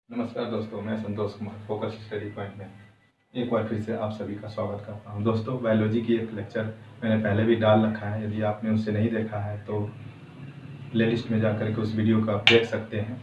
नमस्कार दोस्तों, मैं Santosh Kumar focus study point में एक बार फिर से आप सभी का स्वागत करता हूं। दोस्तों, बायोलॉजी की एक लेक्चर मैंने पहले भी डाल रखा है। यदि आपने उसे नहीं देखा है तो प्लेलिस्ट में जाकर के उस वीडियो को आप देख सकते हैं।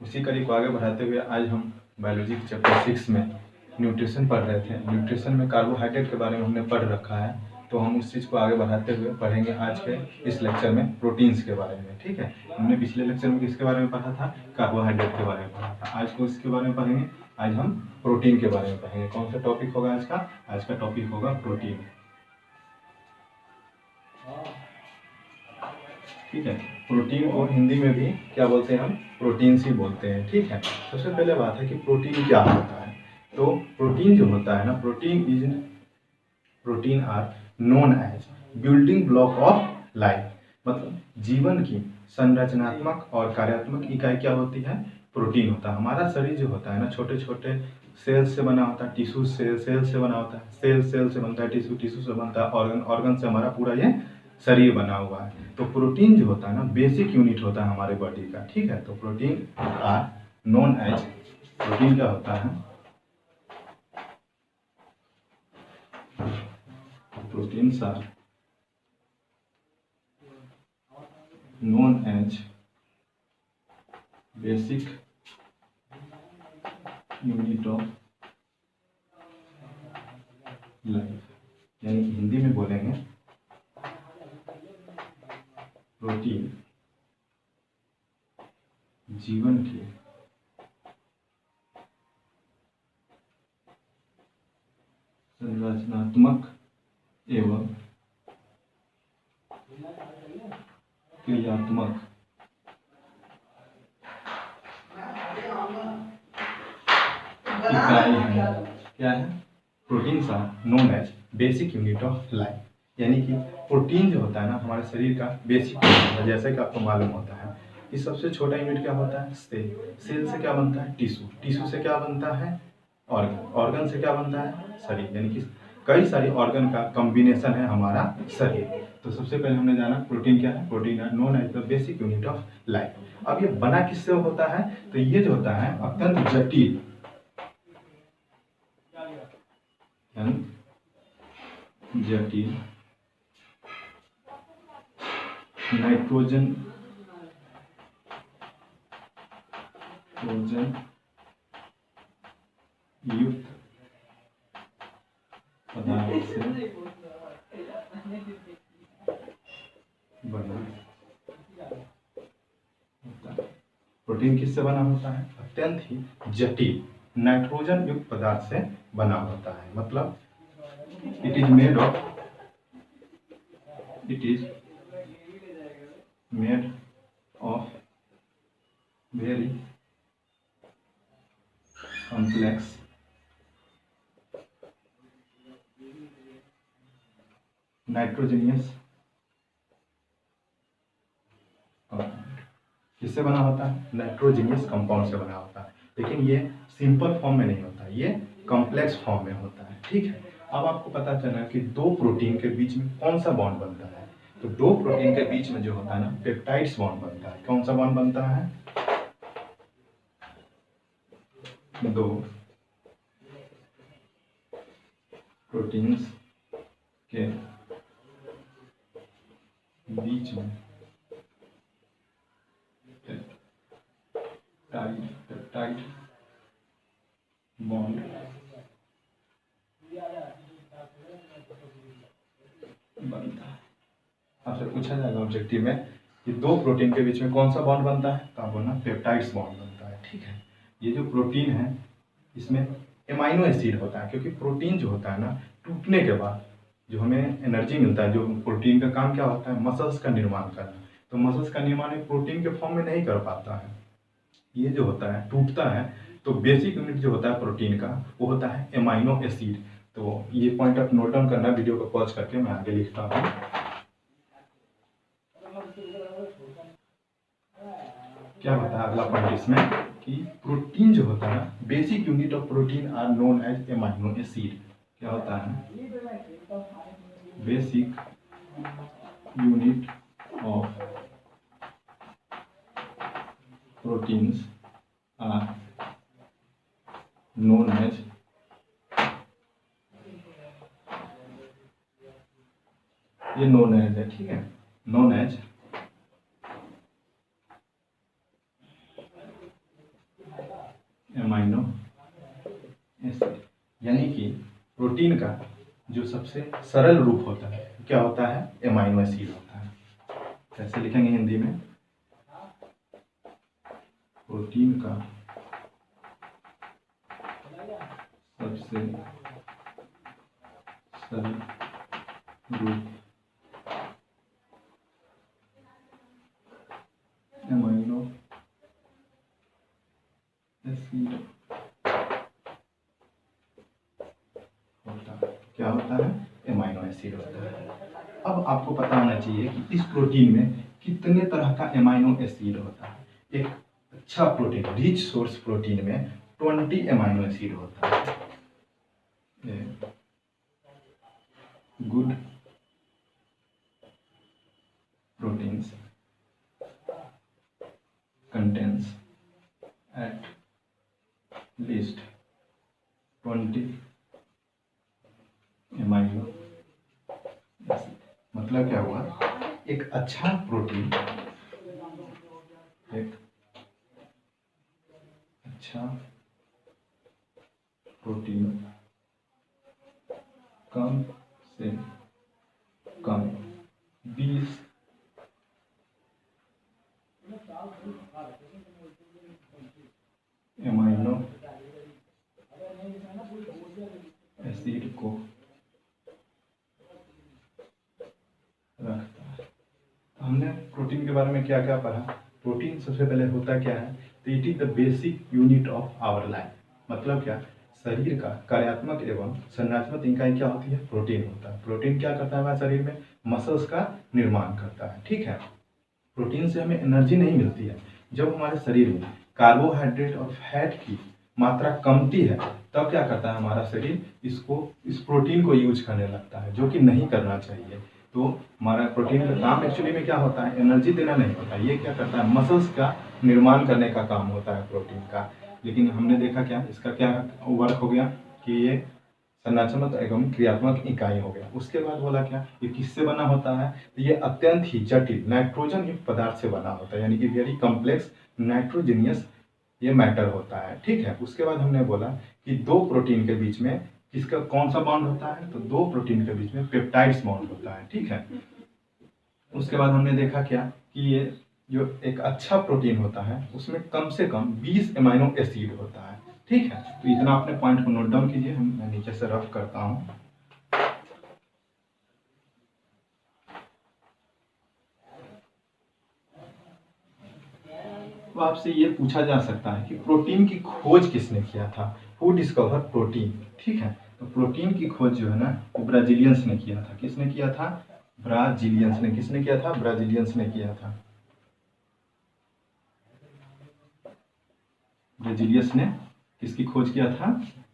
उसी कड़ी को आगे बढ़ाते हुए आज हम बायोलॉजी के चैप्टर 6 में न्यूट्रिशन पढ़ रहे थे। न्यूट्रिशन में कार्बोहाइड्रेट के बारे में हमने पढ़ रखा है, तो हम उस चीज़ को आगे बढ़ाते हुए पढ़ेंगे आज के इस लेक्चर में प्रोटीन्स के बारे में। ठीक है, हमने पिछले लेक्चर में किसके बारे में पढ़ा था? कार्बोहाइड्रेट के बारे में पढ़ा था। आज को इसके बारे में पढ़ेंगे। आज हम प्रोटीन के बारे में पढ़ेंगे। कौन सा टॉपिक होगा आज का? आज का टॉपिक होगा प्रोटीन। ठीक है, प्रोटीन को हिंदी में भी क्या बोलते हैं? हम प्रोटीन्स ही बोलते हैं। ठीक है, सबसे पहले बात है कि प्रोटीन क्या होता है। तो प्रोटीन जो होता है ना, protein are known as building block of life. मतलब जीवन की संरचनात्मक और कार्यात्मक इकाई क्या होती है? प्रोटीन होता है। हमारा शरीर जो होता है ना, छोटे छोटे सेल से बना होता है। टिश्यू सेल से बना होता है। सेल से बनता है टिश्यू से बनता है ऑर्गन से हमारा पूरा ये शरीर बना हुआ है। तो प्रोटीन जो होता है ना, बेसिक यूनिट होता है हमारे बॉडी का। ठीक है, तो protein are known as, protein क्या होता है? Proteins are known as basic unit of life। यानी हिंदी में बोलेंगे प्रोटीन जीवन की संरचनात्मक एवं क्रियात्मक इकाई है। क्या है? Proteins are known as basic unit of life. यानी कि प्रोटीन जो होता है ना, हमारे शरीर का बेसिक यूनिट है। जैसे कि आपको मालूम होता है कि सबसे छोटा यूनिट क्या होता है? सेल से क्या बनता है? टिश्यू से क्या बनता है? ऑर्गन से क्या बनता है? शरीर। यानी कि कई सारी ऑर्गन का कॉम्बिनेशन है हमारा शरीर। तो सबसे पहले हमने जाना प्रोटीन क्या है। प्रोटीन है known as the basic unit of life. अब ये बना किससे होता है? तो ये जो होता है अत्यंत जटिल नाइट्रोजन युक्त पदार्थ से बना होता है। प्रोटीन किससे बना होता है? अत्यंत ही जटिल नाइट्रोजन युक्त पदार्थ से बना होता है। मतलब it is made of very complex nitrogenous किससे बना होता है? नाइट्रोजनियस कंपाउंड से बना होता है। लेकिन ये सिंपल फॉर्म में नहीं होता, ये कॉम्प्लेक्स फॉर्म में होता है। ठीक है, अब आपको पता चला कि दो प्रोटीन के बीच में कौन सा बॉन्ड बनता है। तो दो प्रोटीन के बीच में जो होता है ना, पेप्टाइड्स बॉन्ड बनता है। कौन सा बॉन्ड बनता है? दो प्रोटीन्स के बीच में पेप्टाइड बॉन्ड बनता है। आपसे पूछा जाएगा ऑब्जेक्टिव में कि दो प्रोटीन के बीच में कौन सा बॉन्ड बनता है, तो आप बोलना पेप्टाइड्स बॉन्ड बनता है। ठीक है, ये जो प्रोटीन है इसमें एमाइनो एसिड होता है, क्योंकि प्रोटीन जो होता है ना, टूटने के बाद जो हमें एनर्जी मिलता है, जो प्रोटीन का काम क्या होता है? मसल्स का निर्माण करना। तो मसल्स का निर्माण एक प्रोटीन के फॉर्म में नहीं कर पाता है। ये जो होता है टूटता है, तो बेसिक यूनिट जो होता है प्रोटीन का वो होता है एमाइनो एसिड। तो ये पॉइंट आप नोट डाउन करना, वीडियो को पॉज करके मैं आगे लिखता हूँ। क्या होता है अगला पॉइंट इसमें कि प्रोटीन जो होता है, basic unit of protein are known as amino acid. क्या होता है? Basic unit of proteins are known as ये नोन एज है, ठीक है, नोन एज एमाइनो एसिड। यानी कि प्रोटीन का जो सबसे सरल रूप होता है क्या होता है, एमाइनो एसिड होता है। कैसे लिखेंगे हिंदी में, प्रोटीन का सबसे सरल रूप एमाइनो एसिड होता है। क्या होता है, एमाइनो एसिड होता है। अब आपको पता होना चाहिए कि इस प्रोटीन में कितने तरह का एमाइनो एसिड होता है। एक अच्छा प्रोटीन, रिच सोर्स प्रोटीन में 20 एमाइनो एसिड होता है। Good proteins contains at least 20 amino acid. मतलब क्या हुआ, एक अच्छा प्रोटीन, एक अच्छा प्रोटीन कम से कम 20 एमाइनो एसिड को रखता है। हमने प्रोटीन के बारे में क्या क्या पढ़ा। प्रोटीन सबसे पहले होता क्या है, तो it is the basic unit of our life. मतलब क्या, शरीर का कार्यात्मक एवं संरचनात्मक इकाई क्या होती है, प्रोटीन होता है। प्रोटीन क्या करता है हमारे शरीर में, मसल्स का निर्माण करता है, ठीक है। प्रोटीन से हमें एनर्जी नहीं मिलती है। जब हमारे शरीर में कार्बोहाइड्रेट और फैट की मात्रा कमती है तब क्या करता है हमारा शरीर, इस प्रोटीन को यूज करने लगता है, जो कि नहीं करना चाहिए। तो हमारा प्रोटीन का काम एक्चुअली में क्या होता है, एनर्जी देना नहीं होता। ये क्या करता है, मसल्स का निर्माण करने का काम होता है प्रोटीन का। लेकिन हमने देखा क्या, इसका क्या वर्क हो गया कि ये संरचनात्मक एवं क्रियात्मक इकाई हो गया। उसके बाद बोला क्या, ये किससे बना होता है, तो ये अत्यंत ही जटिल नाइट्रोजन युक्त पदार्थ से बना होता है। यानी कि वेरी कॉम्प्लेक्स नाइट्रोजीनियस ये मैटर होता है, ठीक है। उसके बाद हमने बोला कि दो प्रोटीन के बीच में किसका कौन सा बॉन्ड होता है, तो दो प्रोटीन के बीच में पेप्टाइड्स बॉन्ड होता है, ठीक है। उसके बाद हमने देखा क्या कि ये जो एक अच्छा प्रोटीन होता है उसमें कम से कम 20 एमाइनो एसिड होता है, ठीक है। तो इतना अपने पॉइंट को नोट डाउन कीजिए, मैं नीचे से रफ करता हूं। तो आपसे ये पूछा जा सकता है कि प्रोटीन की खोज किसने किया था, हु डिस्कवर प्रोटीन, ठीक है। तो प्रोटीन की खोज जो है ना वो ब्राजीलियंस ने किया था। किसने किया था, ब्राजीलियंस ने। किसने किया था, ब्राजीलियंस ने किया था। ब्राजीलियंस ने किसकी खोज किया था,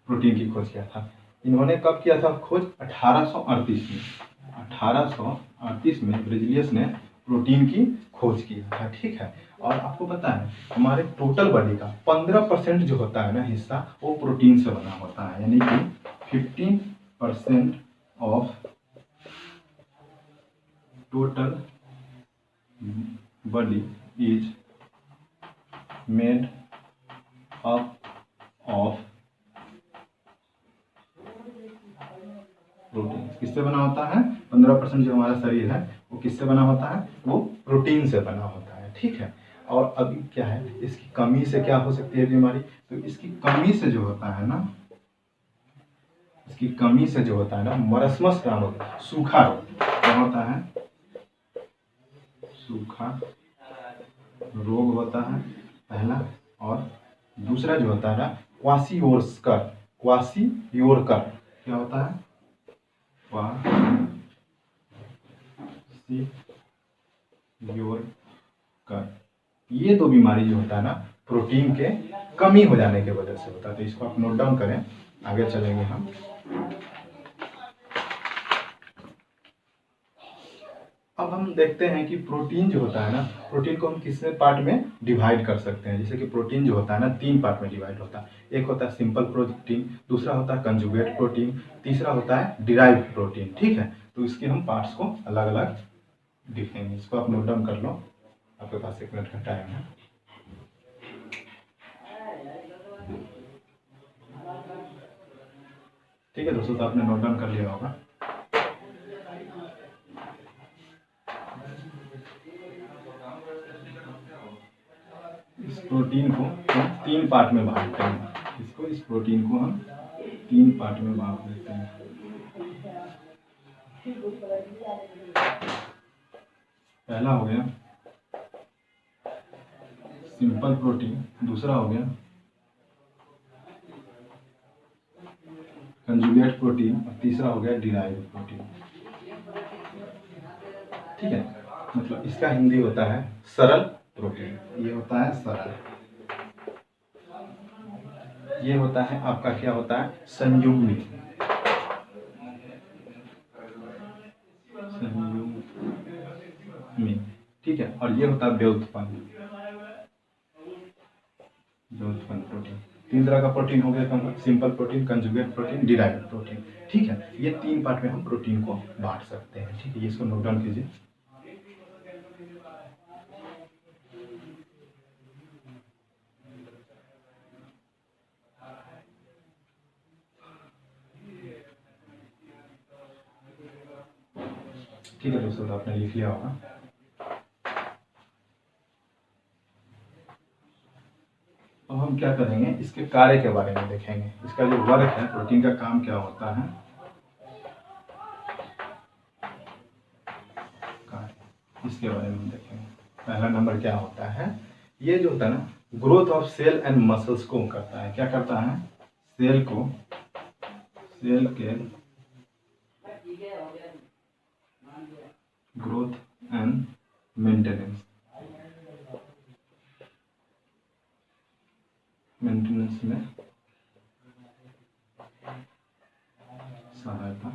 प्रोटीन की खोज किया था। इन्होंने कब किया था खोज, 1838 में। 1838 में ब्राजीलियंस ने प्रोटीन की खोज किया था, ठीक है। और आपको पता है हमारे टोटल बॉडी का 15% जो होता है ना हिस्सा, वो प्रोटीन से बना होता है। यानी कि 15% of total body is made up of protein. किससे बना होता है, 15% जो हमारा शरीर है वो किससे बना होता है, वो प्रोटीन से बना होता है, ठीक है। और अभी क्या है, इसकी कमी से क्या हो सकती है बीमारी, तो इसकी कमी से जो होता है ना, इसकी कमी से जो होता है ना मरस्मस नामक सूखा रोग क्या होता है, सूखा रोग होता है पहला। और दूसरा जो होता है ना क्वासियोर्कर, क्वासियोर्कर क्या होता है, क्वासियोर्कर। ये दो बीमारी जो होता है ना प्रोटीन के कमी हो जाने की वजह से होता है। तो इसको आप नोट डाउन करें, आगे चलेंगे हम। अब हम देखते हैं कि प्रोटीन जो होता है ना, प्रोटीन को हम किससे पार्ट में डिवाइड कर सकते हैं। जैसे कि प्रोटीन जो होता है ना 3 पार्ट में डिवाइड होता है। एक होता है सिंपल प्रोटीन, दूसरा होता है कंजुगेट प्रोटीन, तीसरा होता है डिराइव्ड प्रोटीन। ठीक है, तो इसके हम पार्ट्स को अलग अलग लिखेंगे। इसको आप नोट डाउन कर लो, आपके पास 1 मिनट का टाइम है। ठीक है दोस्तों, तो आपने नोट डाउन कर लिया होगा। इस प्रोटीन को हम 3 पार्ट में बांटते हैं। इस प्रोटीन को हम 3 पार्ट में बांट देते हैं। पहला हो गया सिंपल प्रोटीन, दूसरा हो गया कंजुगेट प्रोटीन और तीसरा हो गया डिराइव्ड प्रोटीन। ठीक है, मतलब इसका हिंदी होता है सरल प्रोटीन। ये होता है सरल, ये होता है आपका क्या होता है संयुग्मी। संयुग्मी, ठीक है, और ये होता है व्युत्पन्न प्रोटीन। 3 तरह का प्रोटीन हो गया, simple protein, conjugate protein, derived protein. ठीक है, ये 3 पार्ट में हम प्रोटीन को बांट सकते हैं। ठीक है, ये इसको नोट डाउन कीजिए। ठीक है दोस्तों, तो आपने लिख लिया होगा। अब हम क्या करेंगे, इसके कार्य के बारे में देखेंगे। इसका जो वर्क है, प्रोटीन का काम क्या होता है, कार्य, इसके बारे में देखेंगे। पहला नंबर क्या होता है, ये जो होता है ना growth of cell and muscles को करता है। क्या करता है, सेल के ग्रोथ एंड मेंटेनेंस में सहायता।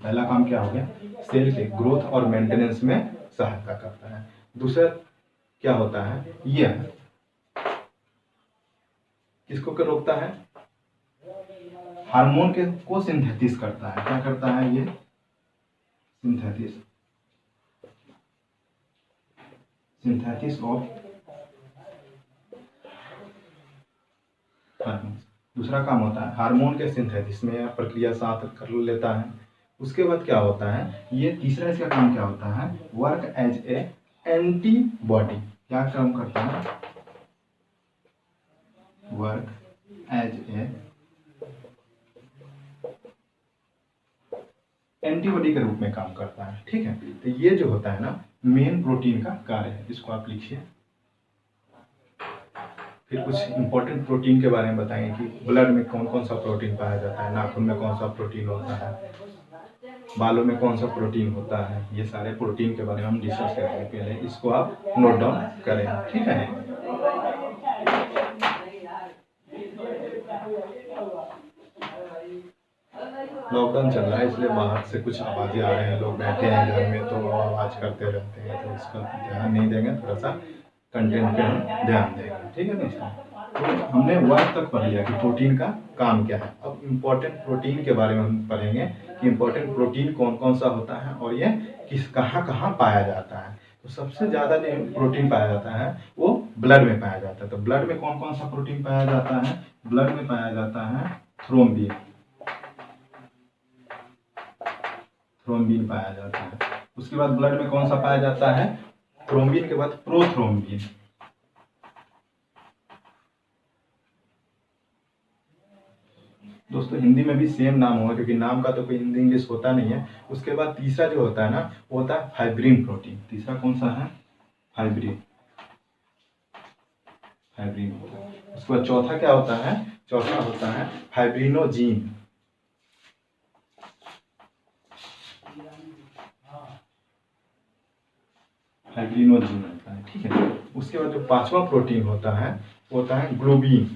पहला काम क्या हो गया, सेल के ग्रोथ और मेंटेनेंस में सहायता करता है। दूसरा क्या होता है, यह किसको रोकता है, हार्मोन के को सिंथेसिस करता है। क्या करता है ये, सिंथेसिस ऑफ हार्मोन। दूसरा काम होता है हार्मोन के सिंथेसिस में यह प्रक्रिया साथ कर लेता है। उसके बाद क्या होता है, ये तीसरा इसका काम क्या होता है, वर्क एज ए एंटीबॉडी। क्या काम करता है, वर्क एज ए एंटीबॉडी के रूप में काम करता है। ठीक है, तो ये जो होता है ना मेन प्रोटीन का कार्य है। इसको आप लिखिए। फिर कुछ इंपॉर्टेंट प्रोटीन के बारे में बताएंगे कि ब्लड में कौन कौन सा प्रोटीन पाया जाता है, नाखून में कौन सा प्रोटीन होता है, बालों में कौन सा प्रोटीन होता है। ये सारे प्रोटीन के बारे में हम डिस्कस करेंगे। पहले इसको आप नोट डाउन करें। ठीक है, लॉकडाउन चल रहा है इसलिए बाहर से कुछ आवाज़ें आ रहे हैं, लोग बैठे हैं घर में तो आवाज़ करते रहते हैं, तो इसका ध्यान नहीं देंगे, थोड़ा सा कंटेंट पे हम ध्यान देंगे। ठीक है दोस्तों, तो हमने वर्क तक पढ़ लिया कि प्रोटीन का काम क्या है। अब इम्पोर्टेंट प्रोटीन के बारे में हम पढ़ेंगे कि इम्पोर्टेंट प्रोटीन कौन कौन सा होता है और ये कहाँ पाया जाता है। तो सबसे ज़्यादा जो प्रोटीन पाया जाता है वो ब्लड में पाया जाता है। तो ब्लड में कौन कौन सा प्रोटीन पाया जाता है, ब्लड में पाया जाता है थ्रोम्बिन पाया जाता है। उसके बाद ब्लड में कौन सा पाया जाता है, थ्रोम्बिन के बाद प्रोथ्रोम्बिन। दोस्तों हिंदी में भी सेम नाम होगा क्योंकि नाम का तो कोई हिंदी इंग्लिश होता नहीं है। उसके बाद तीसरा जो होता है ना वो होता है फाइब्रिन प्रोटीन। तीसरा कौन सा है, फाइब्रिन होता है। उसके बाद चौथा क्या होता है, चौथा होता है फाइब्रिनोजीन। होता है। ठीक है, उसके बाद जो 5वां प्रोटीन होता है वो होता है ग्लोबिन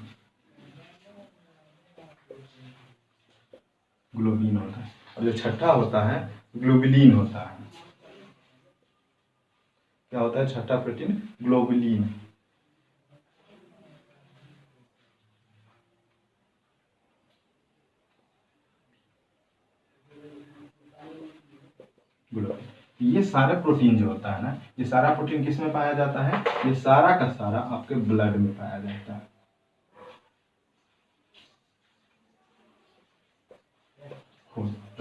होता है। और जो छठा होता है ग्लोबुलिन होता है। क्या होता है छठा प्रोटीन? ग्लोबुलिन। ये सारे प्रोटीन जो होता है ना, ये सारा प्रोटीन किस में पाया जाता है? ये सारा का सारा आपके ब्लड में पाया जाता है।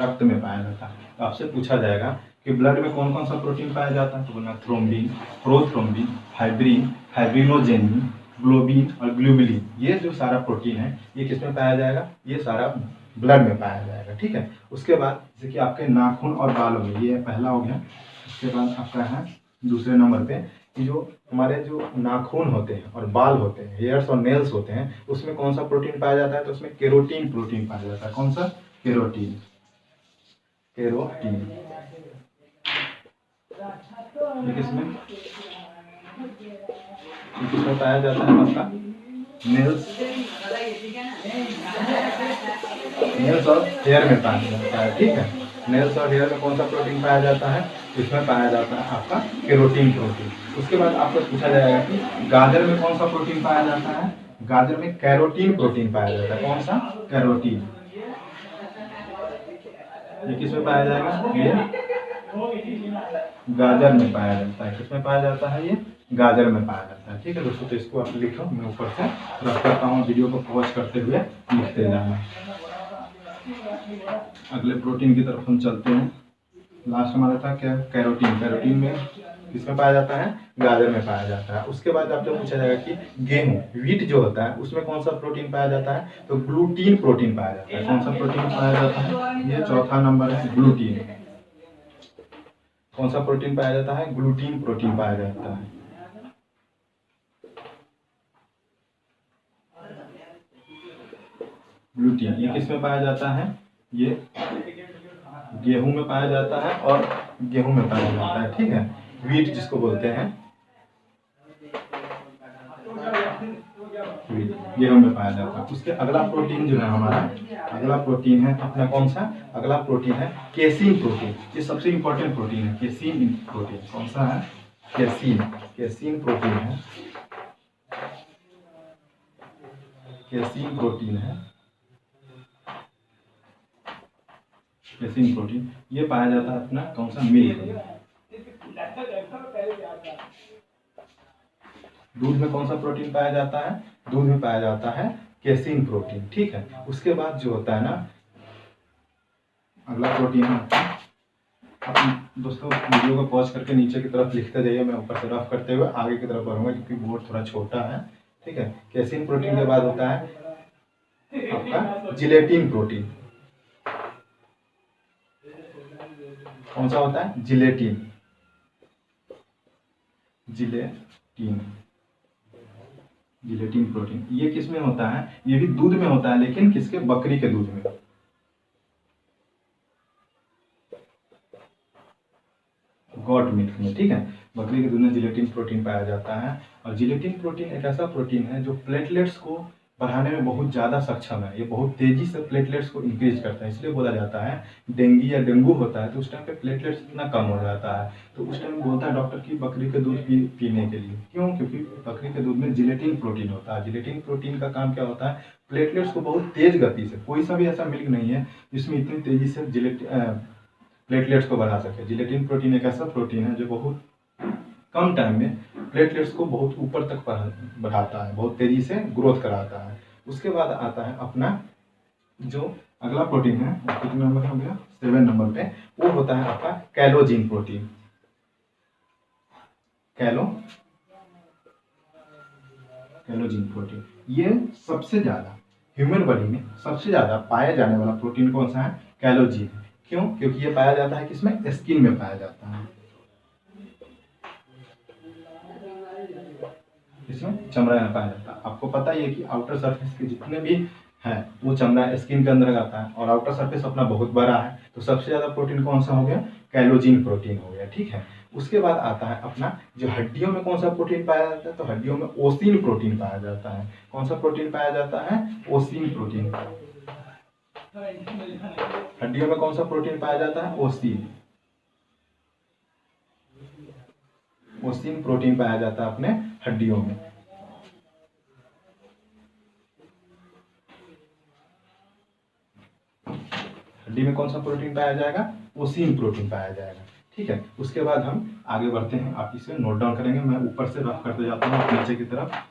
रक्त में पाया जाता है। तो आपसे पूछा जाएगा कि ब्लड में कौन कौन सा प्रोटीन पाया जाता है, तो बोलना थ्रोम्बिन, प्रोथ्रोम्बिन, फाइब्रिन, फाइब्रिनोजेनिन, ग्लोबिन और ग्लोबुलिन। ये जो सारा प्रोटीन है ये किस में पाया जाएगा? ये सारा ब्लड में पाया जाएगा। ठीक है। उसके बाद जैसे कि आपके नाखून और बालों में, ये पहला हो गया। उसके बाद आपका है दूसरे नंबर पे कि जो हमारे जो नाखून होते हैं और बाल होते हैं, हेयर्स और नेल्स होते हैं, उसमें कौन सा प्रोटीन पाया जाता है? तो उसमें केरोटीन प्रोटीन पाया जाता है। कौन सा? केरोटीन। केरोटीन ये किसमें पाया जाता है? आपका नेल्स और हेयर में पाया जाता है। ठीक है। नेल्स और हेयर में कौन सा प्रोटीन पाया जाता है? इसमें पाया जाता है आपका केरोटीन प्रोटीन। उसके बाद आपको पूछा जाएगा कि गाजर में कौन सा प्रोटीन पाया जाता है? गाजर में कैरोटीन प्रोटीन पाया जाता है। कौन सा? कैरोटीन। ये किस में पाया जाएगा? ये गाजर में पाया जाता है। किस में पाया जाता है? ये गाजर में पाया जाता है। ठीक है दोस्तों, तो इसको आप लिखो, मैं ऊपर से रख करता हूँ, वीडियो को पॉज करते हुए लिखते जाना। अगले प्रोटीन की तरफ हम चलते हैं। लास्ट हमारा था क्या? कैरोटीन। कैरोटीन में किसमें पाया जाता है? गाजर में पाया जाता है। उसके बाद आपसे पूछा जाएगा कि गेहूं, व्हीट जो होता है, उसमें कौन सा प्रोटीन पाया जाता है? तो ग्लूटीन प्रोटीन पाया जाता है। कौन सा प्रोटीन पाया जाता है? ये चौथा नंबर है, ग्लूटीन। कौन सा प्रोटीन पाया जाता है? ग्लूटीन प्रोटीन पाया जाता है। ग्लूटीन ये किस में पाया जाता है? ये गेहूं में पाया जाता है और गेहूं में पाया जाता है। ठीक है। व्हीट जिसको बोलते हैं, गेहूं में पाया जाता है। उसके अगला प्रोटीन जो है हमारा, अगला प्रोटीन है अपना कौन सा? अगला प्रोटीन है केसीन प्रोटीन। ये सबसे इंपॉर्टेंट प्रोटीन है, केसीन प्रोटीन। कौन सा है? केसीन। केसीन प्रोटीन है, केसीन प्रोटीन है, केसीन प्रोटीन। ये पाया जाता है अपना कौन सा? मिल्क में। दूध में कौन सा प्रोटीन पाया जाता है? दूध में पाया जाता है केसीन प्रोटीन। ठीक है। उसके बाद जो होता है ना, अगला प्रोटीन है दोस्तों, वीडियो को पॉज करके नीचे की तरफ लिखते जाइए, मैं ऊपर से रफ करते हुए आगे की तरफ बढ़ूंगा क्योंकि बोर्ड थोड़ा छोटा है। ठीक है। केसीन प्रोटीन के बाद होता है आपका जिलेटिन प्रोटीन। कौन सा होता है? जिलेटिन। Gelatin, gelatin protein. ये किस में होता है? ये भी दूध में होता है, लेकिन किसके? बकरी के दूध में। गॉट मिल्क में। ठीक है। बकरी के दूध में जिलेटिन प्रोटीन पाया जाता है। और जिलेटिन प्रोटीन एक ऐसा प्रोटीन है जो प्लेटलेट्स को बढ़ाने में बहुत ज़्यादा सक्षम है। ये बहुत तेजी से प्लेटलेट्स को इंक्रीज करता है। इसलिए बोला जाता है डेंगू या डेंगू होता है तो उस टाइम पे प्लेटलेट्स इतना कम हो जाता है, तो उस टाइम बोलता है डॉक्टर की बकरी के दूध पीने के लिए। क्यों? क्योंकि बकरी के दूध में जिलेटिन प्रोटीन होता है। जिलेटिन प्रोटीन का काम क्या होता है? प्लेटलेट्स को बहुत तेज गति से, कोई सा भी ऐसा मिल्क नहीं है जिसमें इतनी तेजी से प्लेटलेट्स को बढ़ा सके। जिलेटिन प्रोटीन एक ऐसा प्रोटीन है जो बहुत कम टाइम में प्लेटलेट्स को बहुत ऊपर तक बढ़ाता है, बहुत तेजी से ग्रोथ कराता है। उसके बाद आता है अपना जो अगला प्रोटीन है, कितने नंबर हो गया? 7 नंबर पे, वो होता है आपका कैलोजिन प्रोटीन। कैलोजिन प्रोटीन ये सबसे ज्यादा ह्यूमन बॉडी में सबसे ज्यादा पाया जाने वाला प्रोटीन कौन सा है? कैलोजिन। क्यों? क्योंकि ये पाया जाता है किसमें? स्किन में पाया जाता है। इसमें चमड़ा में पाया जाता है। आपको पता ही है कि आउटर सरफेस के जितने भी है वो चमड़ा स्किन के अंदर आता है और आउटर सरफेस अपना बहुत बड़ा है, तो सबसे ज्यादा प्रोटीन कौन सा हो गया? कैलोजिन प्रोटीन हो गया। ठीक है। उसके बाद आता है अपना जो हड्डियों में कौन सा प्रोटीन पाया जाता है? तो हड्डियों में ओसिन प्रोटीन पाया जाता है। कौन सा प्रोटीन पाया जाता है? ओसिन प्रोटीन। हड्डियों में कौन सा प्रोटीन पाया जाता है? ओसीन। ओसीन प्रोटीन पाया जाता है अपने हड्डियों में। हड्डी में कौन सा प्रोटीन पाया जाएगा? ओसीन प्रोटीन पाया जाएगा। ठीक है, उसके बाद हम आगे बढ़ते हैं। आप इसे नोट डाउन करेंगे, मैं ऊपर से रफ करते जाता हूँ, नीचे की तरफ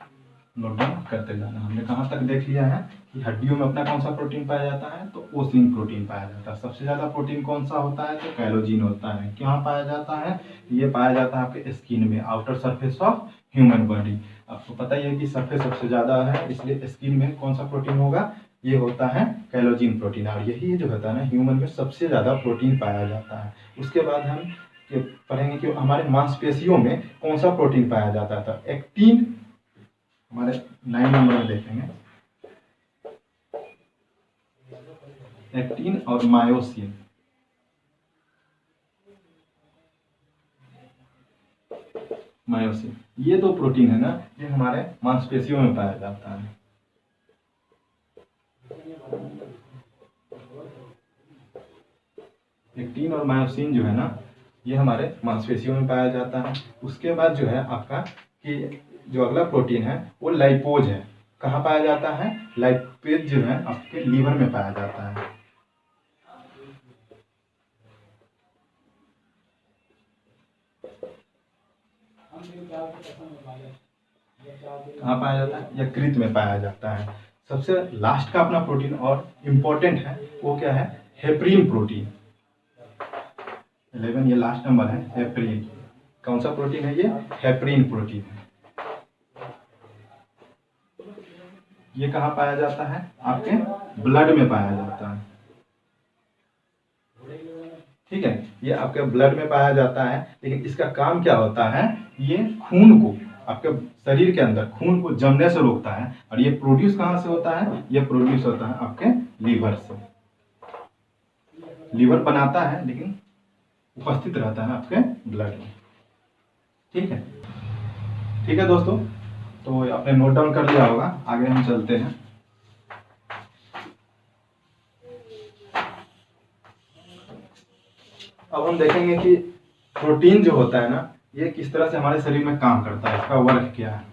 नोट डाउन करते जाना। हमने कहाँ तक देख लिया है कि हड्डियों में अपना कौन सा प्रोटीन पाया जाता है? तो ओसीन प्रोटीन पाया जाता है। सबसे ज़्यादा प्रोटीन कौन सा होता है? तो कैलोजिन होता है। कहाँ पाया जाता है? ये पाया जाता है आपके स्किन में, outer surface of human body. आपको पता ही है कि सरफेस सबसे ज़्यादा है, इसलिए स्किन में कौन सा प्रोटीन होगा? ये होता है कैलोजिन प्रोटीन। और यही जो होता है ना, ह्यूमन में सबसे ज़्यादा प्रोटीन पाया जाता है। उसके बाद हम पढ़ेंगे कि हमारे मांसपेशियों में कौन सा प्रोटीन पाया जाता था। एक्टिन, हमारे 9 नंबर में देखेंगे, एक्टिन और मायोसिन। मायोसिन, ये दो प्रोटीन है ना, ये हमारे मांसपेशियों में पाया जाता है। एक्टिन और मायोसिन जो है ना, ये हमारे मांसपेशियों में पाया जाता है। उसके बाद जो है आपका कि जो अगला प्रोटीन है वो लाइपोज है। कहाँ पाया जाता है? लाइपेज जो है आपके लीवर में पाया जाता है। कहाँ पाया जाता है? यकृत में पाया जाता है। सबसे लास्ट का अपना प्रोटीन और इम्पोर्टेंट है, वो क्या है? Heparin protein. 11, ये लास्ट नंबर है, हेपरिन। कौन सा प्रोटीन है ये? हेपरिन प्रोटीन है। ये कहाँ पाया जाता है? आपके ब्लड में पाया जाता है। ठीक है, ये आपके ब्लड में पाया जाता है। लेकिन इसका काम क्या होता है? ये खून को, आपके शरीर के अंदर खून को जमने से रोकता है। और ये प्रोड्यूस कहाँ से होता है? ये प्रोड्यूस होता है आपके लीवर से। लीवर बनाता है लेकिन उपस्थित रहता है आपके ब्लड में। ठीक है, ठीक है दोस्तों, तो आपने नोट डाउन कर लिया होगा। आगे हम चलते हैं। अब हम देखेंगे कि प्रोटीन जो होता है ना, ये किस तरह से हमारे शरीर में काम करता है, इसका वर्क क्या है।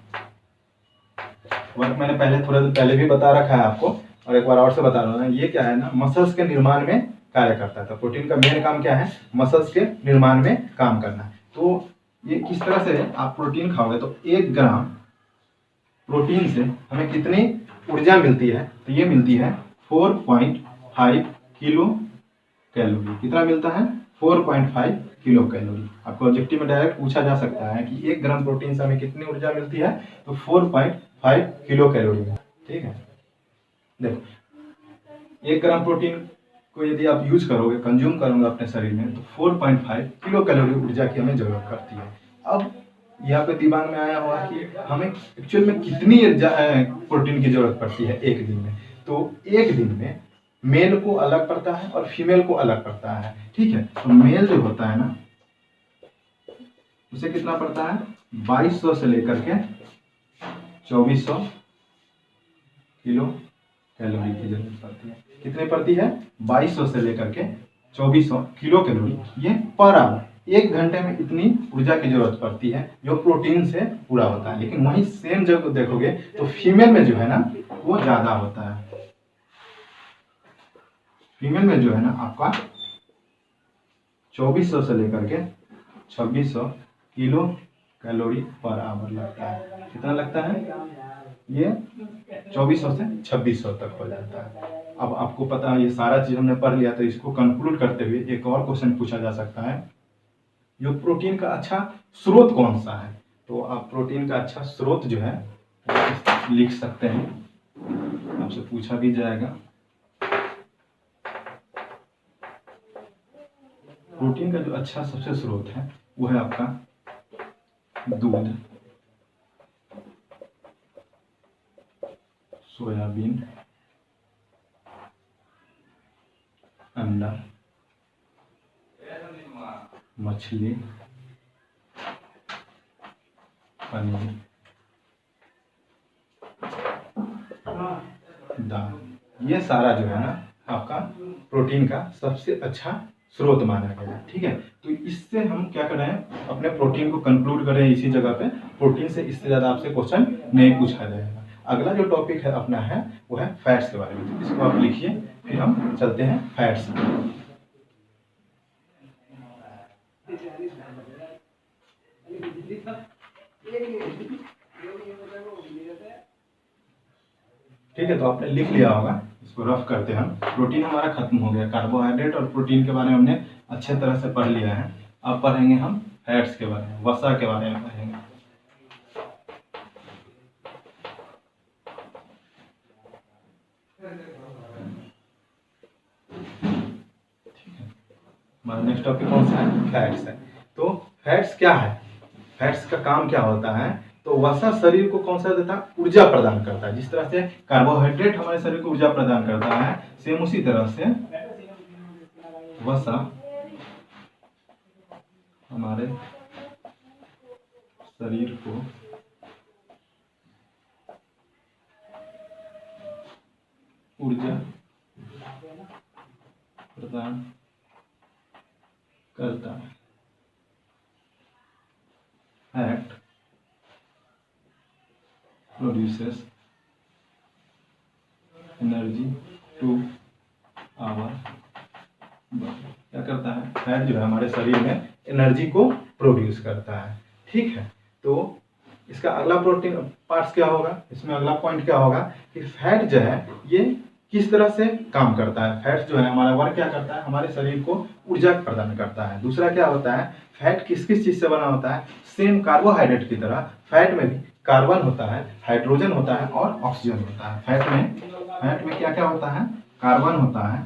वर्क मैंने थोड़ा देर पहले भी बता रखा है आपको, और एक बार और से बता रहा हूँ। ये क्या है ना, मसल्स के निर्माण में कार्य करता है। तो प्रोटीन का मेन काम क्या है? मसल्स के निर्माण में काम करना है। तो ये किस तरह से आप प्रोटीन खाओगे, तो 1 ग्राम प्रोटीन से हमें कितनी ऊर्जा मिलती है? तो ये मिलती है 4.5 किलो कैलोरी। कितना मिलता है? 4.5 किलो कैलोरी। आपको ऑब्जेक्टिव में डायरेक्ट पूछा जा सकता है कि 1 ग्राम प्रोटीन से हमें कितनी ऊर्जा मिलती है? तो 4.5 किलो कैलोरी में। ठीक है, देखो 1 ग्राम प्रोटीन को यदि आप यूज करोगे, कंज्यूम करोगे अपने शरीर में, तो 4.5 किलो कैलोरी ऊर्जा की हमें जरूरत पड़ती है। अब यहाँ पे दिमाग में आया होगा कि हमें एक्चुअल में कितनी प्रोटीन की जरूरत पड़ती है एक दिन में। तो एक दिन में मेल को अलग पड़ता है और फीमेल को अलग पड़ता है। ठीक है, तो मेल जो होता है ना, उसे कितना पड़ता है? 2200 से लेकर के 2400 किलो कैलोरी की जरूरत पड़ती है। कितनी पड़ती है? 2200 से लेकर के 2400 किलो कैलोरी, ये पर आवर। 1 घंटे में इतनी ऊर्जा की जरूरत पड़ती है जो प्रोटीन से पूरा होता है। लेकिन वही सेम जब देखोगे तो फीमेल में जो है ना, वो ज्यादा होता है। फीमेल में जो है ना आपका 2400 से लेकर के 2600 किलो कैलोरी पर आवर लगता है। कितना लगता है? ये 2400 से 2600 तक हो जाता है। अब आपको पता है, ये सारा चीज हमने पढ़ लिया, तो इसको कंक्लूड करते हुए एक और क्वेश्चन पूछा जा सकता है, जो प्रोटीन का अच्छा स्रोत कौन सा है। तो आप प्रोटीन का अच्छा स्रोत जो है लिख सकते हैं, आपसे पूछा भी जाएगा। प्रोटीन का जो अच्छा सबसे स्रोत है वो है आपका दूध, सोयाबीन, अंडा, मछली, पनीर, दाल। ये सारा जो है ना आपका प्रोटीन का सबसे अच्छा स्रोत माना गया है। ठीक है, तो इससे हम क्या कर रहे हैं, अपने प्रोटीन को कंक्लूड करें इसी जगह पे। प्रोटीन से इससे ज़्यादा आपसे क्वेश्चन नहीं पूछा जाएगा। अगला जो टॉपिक है अपना है वो है फैट्स के बारे में। तो इसको आप लिखिए, फिर हम चलते हैं फैट्स। ठीक है, तो आपने लिख लिया होगा, इसको रफ करते हैं हम। प्रोटीन हमारा खत्म हो गया, कार्बोहाइड्रेट और प्रोटीन के बारे में हमने अच्छे तरह से पढ़ लिया है। अब पढ़ेंगे हम फैट्स के बारे में, वसा के बारे में पढ़ेंगे। हमारा नेक्स्ट टॉपिक कौन सा है, फैट्स है। तो फैट्स क्या है, फैट्स का काम क्या होता है। तो वसा शरीर को कौन सा देता है, ऊर्जा प्रदान करता है। जिस तरह से कार्बोहाइड्रेट हमारे शरीर को ऊर्जा प्रदान करता है, सेम उसी तरह से वसा हमारे शरीर को ऊर्जा प्रदान करता है। Fat produces energy to our body. क्या करता है, फैट जो है हमारे शरीर में एनर्जी को प्रोड्यूस करता है। ठीक है, तो इसका अगला प्रोटीन पार्ट्स क्या होगा, इसमें अगला पॉइंट क्या होगा कि फैट जो है ये किस तरह से काम करता है। फैट जो है हमारा वर्क क्या करता है, हमारे शरीर को ऊर्जा प्रदान करता है। दूसरा क्या होता है, फैट किस किस चीज से बना होता है, सेम कार्बोहाइड्रेट की तरह फैट में भी कार्बन होता है, हाइड्रोजन होता है और ऑक्सीजन होता है। फैट में क्या क्या होता है, कार्बन होता है,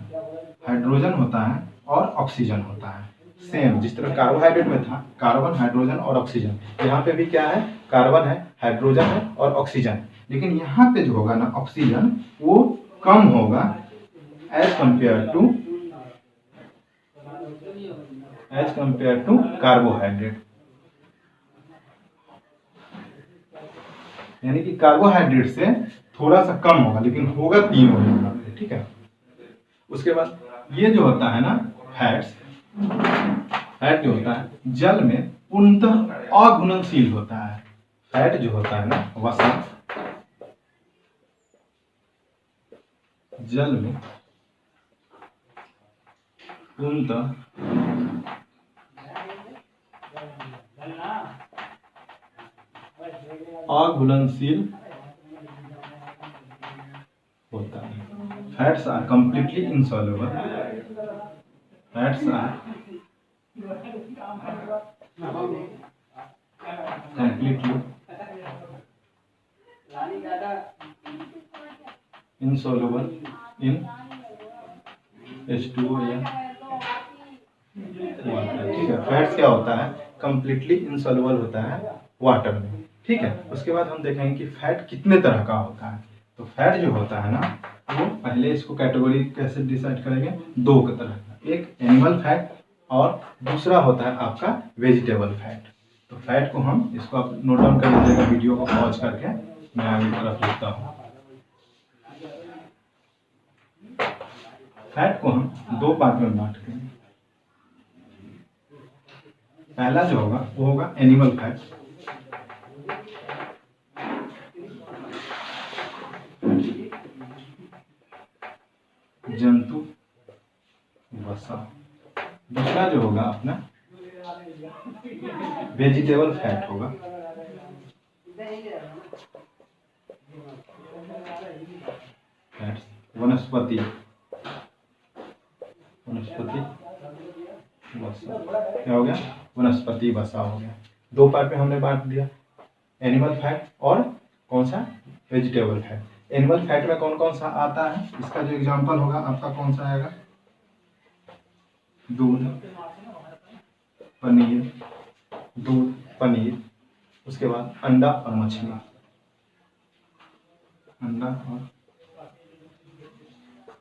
हाइड्रोजन होता है और ऑक्सीजन होता है। सेम जिस तरह कार्बोहाइड्रेट में था कार्बन, हाइड्रोजन और ऑक्सीजन, यहाँ पे भी क्या है, कार्बन है, हाइड्रोजन है और ऑक्सीजन है। लेकिन यहाँ पे जो होगा ना ऑक्सीजन, वो कम होगा एज कंपेयर टू कार्बोहाइड्रेट। यानी कि कार्बोहाइड्रेट से थोड़ा सा कम होगा, लेकिन होगा तीनों होगा। ठीक है, उसके बाद ये जो होता है ना फैट जो होता है जल में पूर्णतः अघुलनशील होता है। फैट जो होता है ना वसा जल में पूर्णतः अघुलनशील होता है। Fats are completely insoluble. Fats are completely insoluble in H2O या वाटर। ठीक है, फैट्स क्या होता है, कंप्लीटली इनसॉल्युबल होता है वाटर में। ठीक है, उसके बाद हम देखेंगे कि फैट कितने तरह का होता है। तो फैट जो होता है ना, वो पहले इसको कैटेगरी कैसे डिसाइड करेंगे, दो तरह का, एक एनिमल फैट और दूसरा होता है आपका वेजिटेबल फैट। तो फैट को हम इसको आप नोट डाउन कर लीजिएगा, वीडियो को पॉज करके मैं आगे तरफ लिखता हूँ। फैट को हम दो पार्ट में बांटते हैं। पहला जो होगा वो होगा एनिमल फैट। जंतु वसा। दूसरा जो होगा अपना वेजिटेबल फैट होगा। वनस्पति वसा। क्या हो गया, वनस्पति वसा हो गया। दो पार्ट में हमने बांट दिया, एनिमल फैट और कौन सा, वेजिटेबल फैट। एनिमल फैट में कौन कौन सा आता है, इसका जो एग्जांपल होगा आपका कौन सा आएगा, दूध, पनीर, उसके बाद अंडा और मछली। अंडा और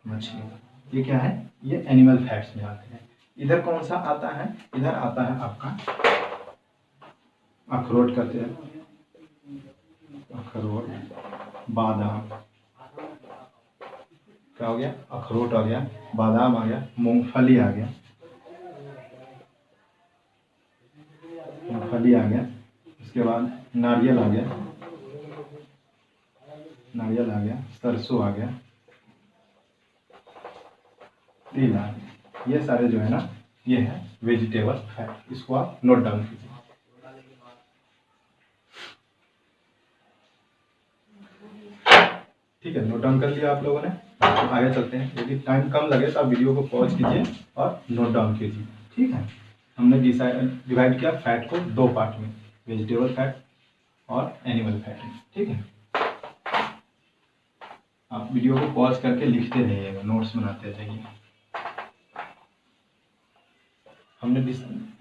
मछली ये क्या है, ये एनिमल फैट्स में आते हैं। इधर कौन सा आता है, इधर आता है आपका अखरोट का तेल, अखरोट, बादाम का क्या हो गया, अखरोट आ गया, बादाम आ गया, मूंगफली आ गया, मूंगफली आ गया, उसके बाद नारियल आ गया, नारियल आ गया, सरसों आ गया, तिल आ गया। ये सारे जो है ना, ये है वेजिटेबल फैट। इसको आप नोट डाउन कीजिए। ठीक है, नोट डाउन कर लिया आप लोगों ने। तो आगे चलते हैं। यदि टाइम कम लगे तो आप वीडियो को पॉज कीजिए और नोट डाउन कीजिए। ठीक है, हमने डिवाइड किया फैट को दो पार्ट में, वेजिटेबल फैट और एनिमल फैट में। ठीक है, आप वीडियो को पॉज करके लिखते रहिएगा, नोट्स बनाते रहिए। हमने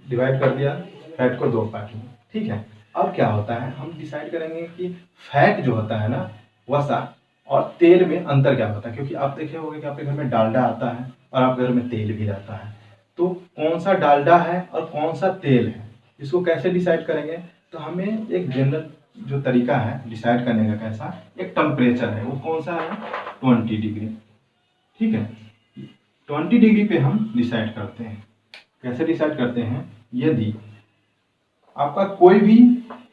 डिवाइड कर दिया फैट को दो पार्ट में। ठीक है, अब क्या होता है, हम डिसाइड करेंगे कि फैट जो होता है ना, वसा और तेल में अंतर क्या होता है। क्योंकि आप देखे होंगे कि आपके घर में डालडा आता है और आपके घर में तेल भी रहता है, तो कौन सा डालडा है और कौन सा तेल है, इसको कैसे डिसाइड करेंगे। तो हमें एक जनरल जो तरीका है डिसाइड करने का, कैसा, एक टेम्परेचर है, वो कौन सा है, 20 डिग्री। ठीक है, 20 डिग्री पे हम डिसाइड करते हैं। कैसे डिसाइड करते हैं, यदि आपका कोई भी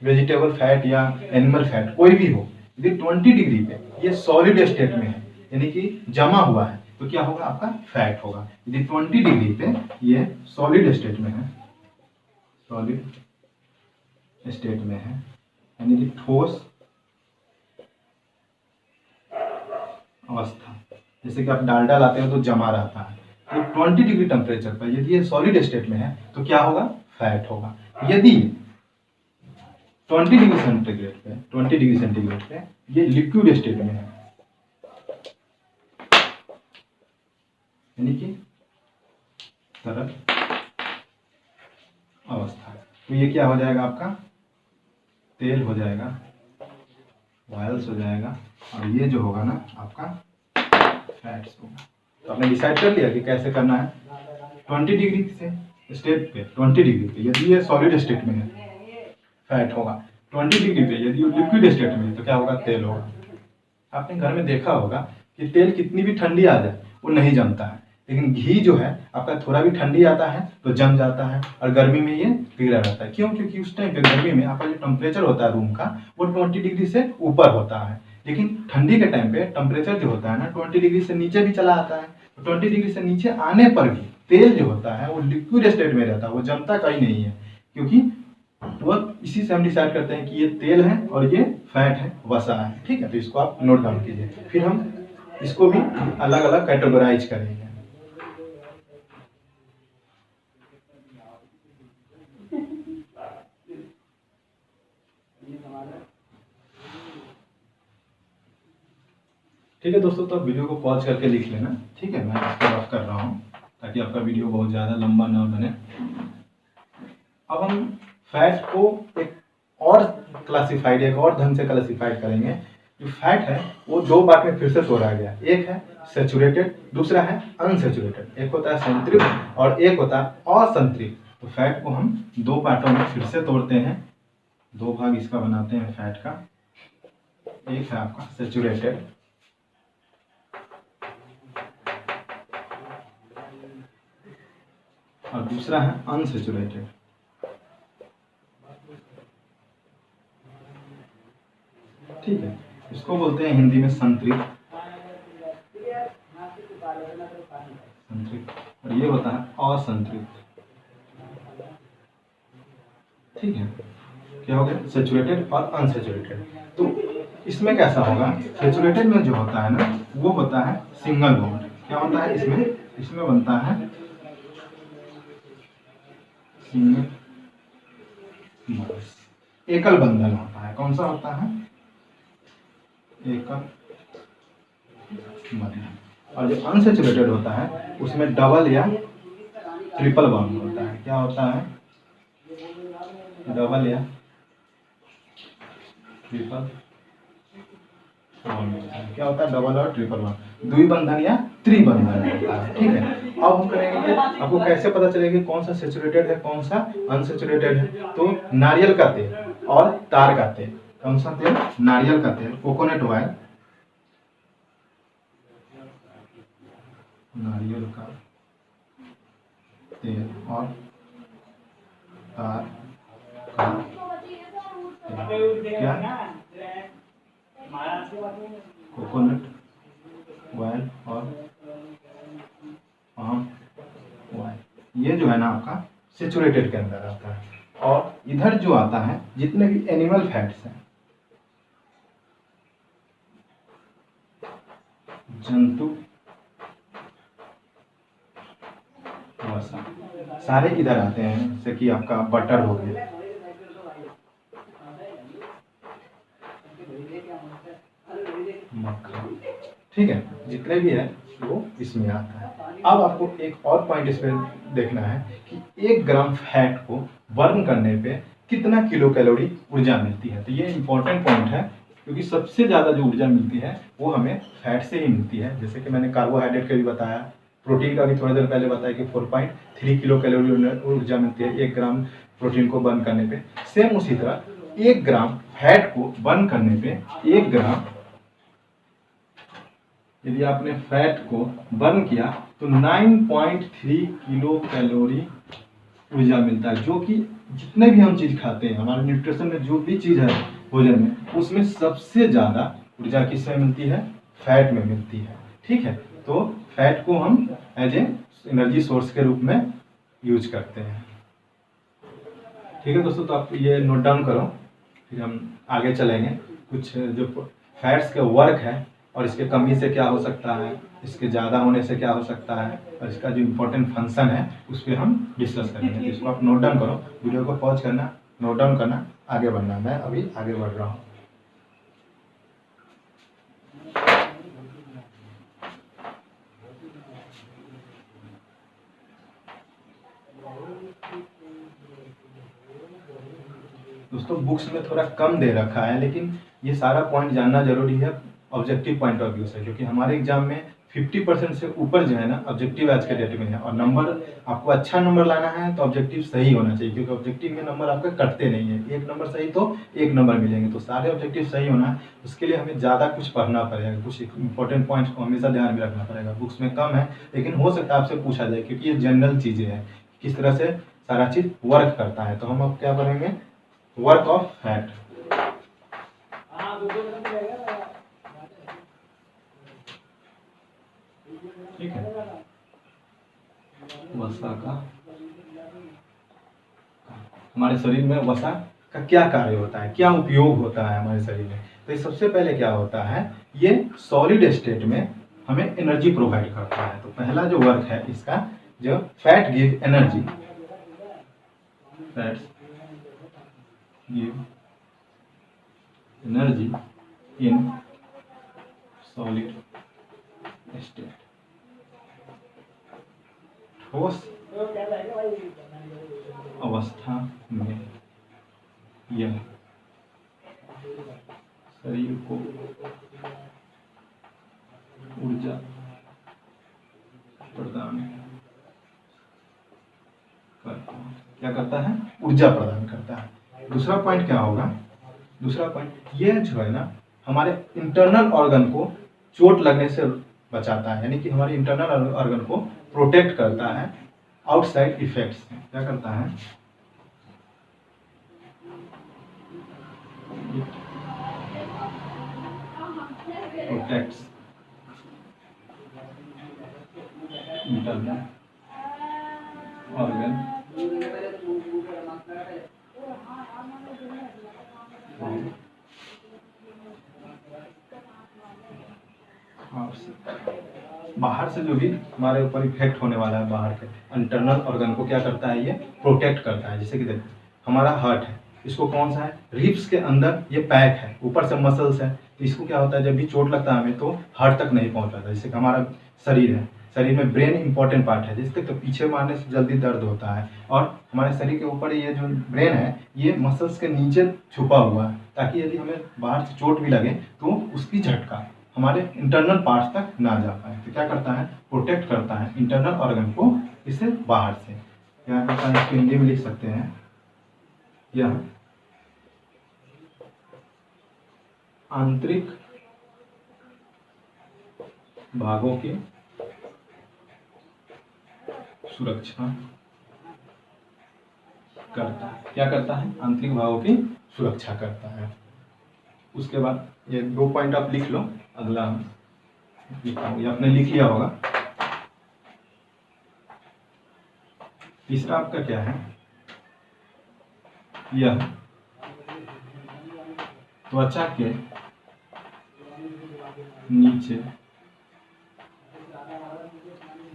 वेजिटेबल फैट या एनिमल फैट कोई भी हो, यदि 20 डिग्री पे ये सॉलिड स्टेट में है, यानी कि जमा हुआ है, तो क्या होगा, आपका फैट होगा। यदि 20 डिग्री पे ये सॉलिड स्टेट में है, सॉलिड स्टेट में है, यानी कि ठोस अवस्था, जैसे कि आप डालडा लाते हो तो जमा रहता है, तो 20 डिग्री टेम्परेचर पर यदि ये सॉलिड स्टेट में है तो क्या होगा, फैट होगा। यदि 20 डिग्री सेंटीग्रेड पे, 20 डिग्री सेंटीग्रेड पे ये लिक्विड स्टेट में है, यानी कि तरल अवस्था, तो ये क्या हो जाएगा, आपका तेल हो जाएगा, ऑयल्स हो जाएगा, और ये जो होगा ना आपका फैट्स होगा। तो आपने डिसाइड कर लिया कि कैसे करना है। 20 डिग्री से स्टेट पे, 20 डिग्री पे यदि ये सॉलिड स्टेट में है, फैट होगा। 20 डिग्री पे यदि लिक्विड स्टेट में है तो क्या होगा, तेल होगा। आपने घर में देखा होगा कि तेल कितनी भी ठंडी आ जाए वो नहीं जमता है, लेकिन घी जो है आपका थोड़ा भी ठंडी आता है तो जम जाता है, और गर्मी में ये पिघला रहता है। क्यों, क्योंकि उस टाइम पे गर्मी में आपका जो टेम्परेचर होता है रूम का, वो 20 डिग्री से ऊपर होता है, लेकिन ठंडी के टाइम पे टेम्परेचर जो होता है ना 20 डिग्री से नीचे भी चला आता है। तो 20 डिग्री से नीचे आने पर भी तेल जो होता है वो लिक्विड स्टेट में रहता है, वो जमता कहीं नहीं है। क्योंकि वो इसी से हम डिसाइड करते हैं कि ये तेल है और ये फैट है, वसा है। ठीक है, तो इसको आप नोट डाउन कीजिए। फिर हम इसको भी अलग अलग कैटेगराइज करेंगे। ठीक है दोस्तों, तो वीडियो को पॉज करके लिख लेना। ठीक है, मैं इसको ऑफ कर रहा हूँ ताकि आपका वीडियो बहुत ज़्यादा लंबा ना बने। अब हम फैट को एक और क्लासिफाइड, एक और ढंग से क्लासिफाइड करेंगे। जो फैट है वो दो पार्ट में फिर से तोड़ा गया, एक है सैचुरेटेड, दूसरा है अनसैचुरेटेड। एक होता है संतृप्त और एक होता है असंतृप्त। तो फैट को हम दो पार्टों में फिर से तोड़ते हैं, दो भाग इसका बनाते हैं फैट का। एक है आपका सैचुरेटेड और दूसरा है अनसैचुरेटेड। ठीक है, इसको बोलते हैं हिंदी में संतृप्त, और ये होता है असंतृप्त। ठीक है, क्या हो गया, सैचुरेटेड और अनसैचुरेटेड। तो इसमें कैसा होगा, सैचुरेटेड में जो होता है ना वो होता है सिंगल बॉन्ड। क्या होता है इसमें बनता है सिंगल बॉन्ड, एकल बंधन होता है। कौन सा होता है, एकल बंधन। और जो अनसैचुरेटेड होता है उसमें डबल या ट्रिपल बॉन्ड होता है। क्या होता है, डबल या ट्रिपल बॉन्ड होता है। क्या होता है, डबल और ट्रिपल बॉन्ड, द्विबंधन या त्रिबंधन होता है। ठीक है, अब हम करेंगे कि आपको कैसे पता चलेगा कि कौन सा सैचुरेटेड है कौन सा अनसैचुरेटेड है। तो नारियल का तेल और तार का तेल, कौन सा तेल, नारियल का तेल, कोकोनट ऑयल, नारियल का तेल और तार का तेल, क्या कोकोनट ऑयल और पाम ऑयल, ये जो है ना आपका सेचुरेटेड के अंदर आता है। और इधर जो आता है जितने भी एनिमल फैट्स हैं, जंतु वसा, सारे इधर आते हैं। जैसे कि आपका बटर हो गया, मक्खन, ठीक है, जितने भी है वो इसमें आता है। अब आपको एक और पॉइंट इसमें देखना है कि 1 ग्राम फैट को बर्न करने पे कितना किलो कैलोरी ऊर्जा मिलती है। तो ये इंपॉर्टेंट पॉइंट है, क्योंकि सबसे ज़्यादा जो ऊर्जा मिलती है वो हमें फैट से ही मिलती है। जैसे कि मैंने कार्बोहाइड्रेट का भी बताया, प्रोटीन का भी थोड़ी देर पहले बताया कि 4.3 किलो कैलोरी ऊर्जा मिलती है 1 ग्राम प्रोटीन को बर्न करने पे। सेम उसी तरह 1 ग्राम फैट को बर्न करने पे 1 ग्राम, यदि आपने फैट को बर्न किया तो 9.3 किलो कैलोरी ऊर्जा मिलता है। जो कि जितने भी हम चीज़ खाते हैं, हमारे न्यूट्रिशन में जो भी चीज़ है भोजन में, उसमें सबसे ज़्यादा ऊर्जा किसमें मिलती है? फैट में मिलती है। ठीक है, तो फैट को हम एज ए एनर्जी सोर्स के रूप में यूज करते हैं। ठीक है दोस्तों, तो आप ये नोट डाउन करो, फिर हम आगे चलेंगे। कुछ जो फैट्स का वर्क है और इसके कमी से क्या हो सकता है, इसके ज़्यादा होने से क्या हो सकता है, और इसका जो इम्पोर्टेंट फंक्शन है उस पर हम डिस्कस करेंगे। तो इसको आप नोट डाउन करो, वीडियो को पॉज करना, नोट डाउन करना, आगे बढ़ना। मैं अभी आगे बढ़ रहा हूँ। दोस्तों बुक्स में थोड़ा कम दे रखा है, लेकिन ये सारा पॉइंट जानना जरूरी है ऑब्जेक्टिव पॉइंट ऑफ व्यू से, क्योंकि हमारे एग्जाम में 50% से ऊपर जो है ना ऑब्जेक्टिव आज के डेट में है। और नंबर आपको अच्छा नंबर लाना है तो ऑब्जेक्टिव सही होना चाहिए, क्योंकि ऑब्जेक्टिव में नंबर आपके कटते नहीं है। 1 नंबर सही तो 1 नंबर मिलेंगे, तो सारे ऑब्जेक्टिव सही होना है। उसके लिए हमें ज़्यादा कुछ पढ़ना पड़ेगा, कुछ इंपॉर्टेंट पॉइंट्स को हमेशा ध्यान में रखना पड़ेगा। बुक्स में कम है, लेकिन हो सकता है आपसे पूछा जाए, क्योंकि ये जनरल चीज़ें हैं, किस तरह से सारा चीज़ वर्क करता है। तो हम अब क्या करेंगे, वर्क ऑफ फैट। ठीक है, वसा का, हमारे शरीर में वसा का क्या कार्य होता है, क्या उपयोग होता है हमारे शरीर में। तो सबसे पहले क्या होता है, ये सॉलिड स्टेट में हमें एनर्जी प्रोवाइड करता है। तो पहला जो वर्क है इसका, जो fat give energy, fats give energy in solid state, ठोस अवस्था में यह शरीर को ऊर्जा प्रदान करता है। क्या करता है? ऊर्जा प्रदान करता है। दूसरा पॉइंट क्या होगा, दूसरा पॉइंट ये जो है ना, हमारे इंटरनल ऑर्गन को चोट लगने से बचाता है, यानी कि हमारे इंटरनल ऑर्गन को प्रोटेक्ट करता है आउटसाइड इफेक्ट्स से। क्या करता है? प्रोटेक्ट्स इंटरनल ऑर्गन बाहर से जो भी हमारे ऊपर इफेक्ट होने वाला है, बाहर के इंटरनल ऑर्गन को क्या करता है, ये प्रोटेक्ट करता है। जैसे कि देखो, हमारा हार्ट है, इसको कौन सा है, रिब्स के अंदर ये पैक है, ऊपर से मसल्स है। तो इसको क्या होता है, जब भी चोट लगता है हमें तो हार्ट तक नहीं पहुंच पाता। जैसे कि हमारा शरीर है, शरीर में ब्रेन इंपॉर्टेंट पार्ट है, जिसके तो पीछे मारने से जल्दी दर्द होता है। और हमारे शरीर के ऊपर ये जो ब्रेन है, ये मसल्स के नीचे छुपा हुआ है, ताकि यदि हमें बाहर से चोट भी लगे तो उसकी झटका हमारे इंटरनल पार्ट्स तक ना जा पाए। तो क्या करता है, प्रोटेक्ट करता है इंटरनल ऑर्गन को इससे बाहर से। क्या करता है, इसको हिंदी में लिख सकते हैं, यह आंतरिक भागों की सुरक्षा करता है। क्या करता है? आंतरिक भागों की सुरक्षा करता है। उसके बाद ये 2 पॉइंट आप लिख लो। अगला ये आपने लिख लिया होगा। तीसरा आपका क्या है? यह त्वचा के नीचे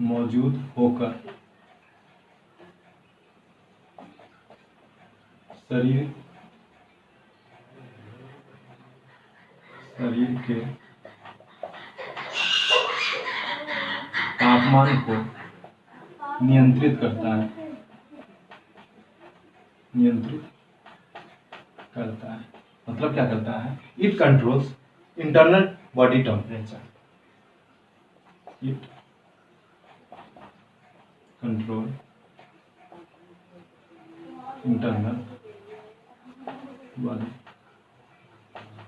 मौजूद होकर शरीर के तापमान को नियंत्रित करता है। मतलब क्या करता है? It controls internal body temperature. It control internal body